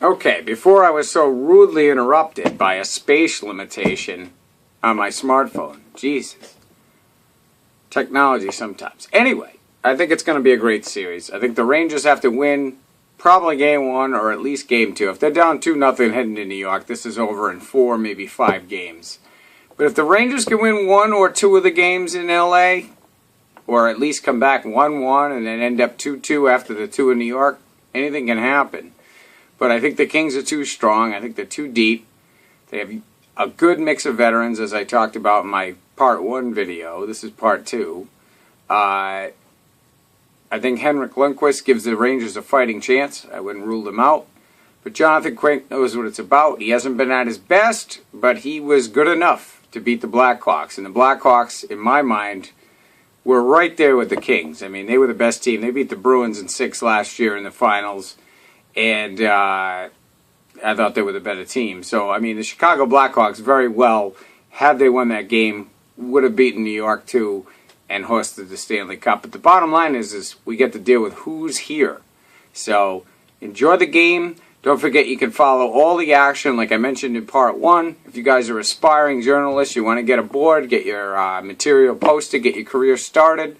Okay, before I was so rudely interrupted by a space limitation on my smartphone. Jesus. Technology sometimes. Anyway, I think it's going to be a great series. I think the Rangers have to win probably game 1 or at least game 2. If they're down 2-0 heading to New York, this is over in 4, maybe 5 games. But if the Rangers can win 1 or 2 of the games in LA, or at least come back 1-1 and then end up 2-2 after the 2 in New York, anything can happen. But I think the Kings are too strong. I think they're too deep. They have a good mix of veterans, as I talked about in my Part 1 video. This is Part 2. I think Henrik Lundqvist gives the Rangers a fighting chance. I wouldn't rule them out. But Jonathan Quick knows what it's about. He hasn't been at his best, but he was good enough to beat the Blackhawks. And the Blackhawks, in my mind, were right there with the Kings. I mean, they were the best team. They beat the Bruins in 6 last year in the finals. And I thought they were the better team. So, I mean, the Chicago Blackhawks very well, had they won that game, would have beaten New York too and hosted the Stanley Cup. But the bottom line is we get to deal with who's here. So, enjoy the game. Don't forget you can follow all the action, like I mentioned in Part 1. If you guys are aspiring journalists, you want to get aboard, get your material posted, get your career started,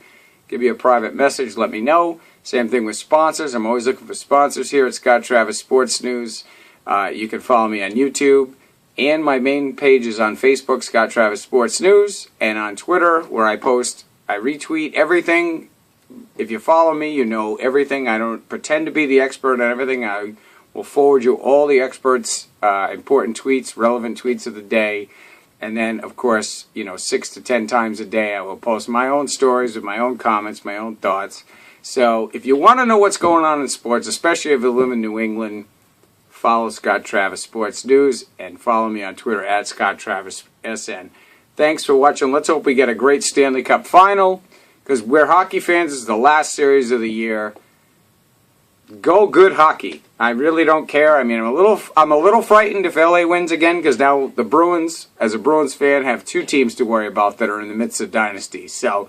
give you a private message, let me know. Same thing with sponsors. I'm always looking for sponsors here at Scott Travis Sports News. You can follow me on YouTube. And my main page is on Facebook, Scott Travis Sports News. And on Twitter, where I retweet everything. If you follow me, you know everything. I don't pretend to be the expert on everything. I will forward you all the experts' important tweets, relevant tweets of the day. And then, of course, 6 to 10 times a day, I will post my own stories with my own comments, my own thoughts. So if you want to know what's going on in sports, especially if you live in New England, follow Scott Travis Sports News and follow me on Twitter at ScottTravisSN. Thanks for watching. Let's hope we get a great Stanley Cup final, because we're hockey fans. This is the last series of the year. Go good hockey. I really don't care. I mean, I'm a little frightened if LA wins again, because now the Bruins, as a Bruins fan, have 2 teams to worry about that are in the midst of dynasties. So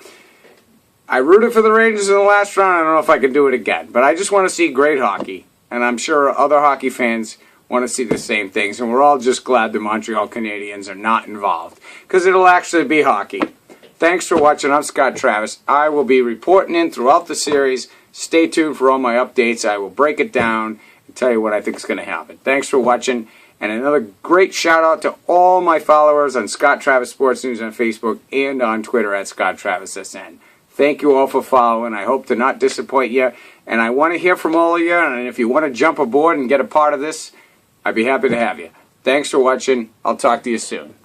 I rooted for the Rangers in the last round. I don't know if I can do it again. But I just want to see great hockey. And I'm sure other hockey fans want to see the same things. And we're all just glad the Montreal Canadiens are not involved, because it'll actually be hockey. Thanks for watching. I'm Scott Travis. I will be reporting in throughout the series. Stay tuned for all my updates. I will break it down and tell you what I think is going to happen. Thanks for watching. And another great shout out to all my followers on Scott Travis Sports News on Facebook and on Twitter at ScottTravisSN. Thank you all for following. I hope to not disappoint you. And I want to hear from all of you. And if you want to jump aboard and get a part of this, I'd be happy to have you. Thanks for watching. I'll talk to you soon.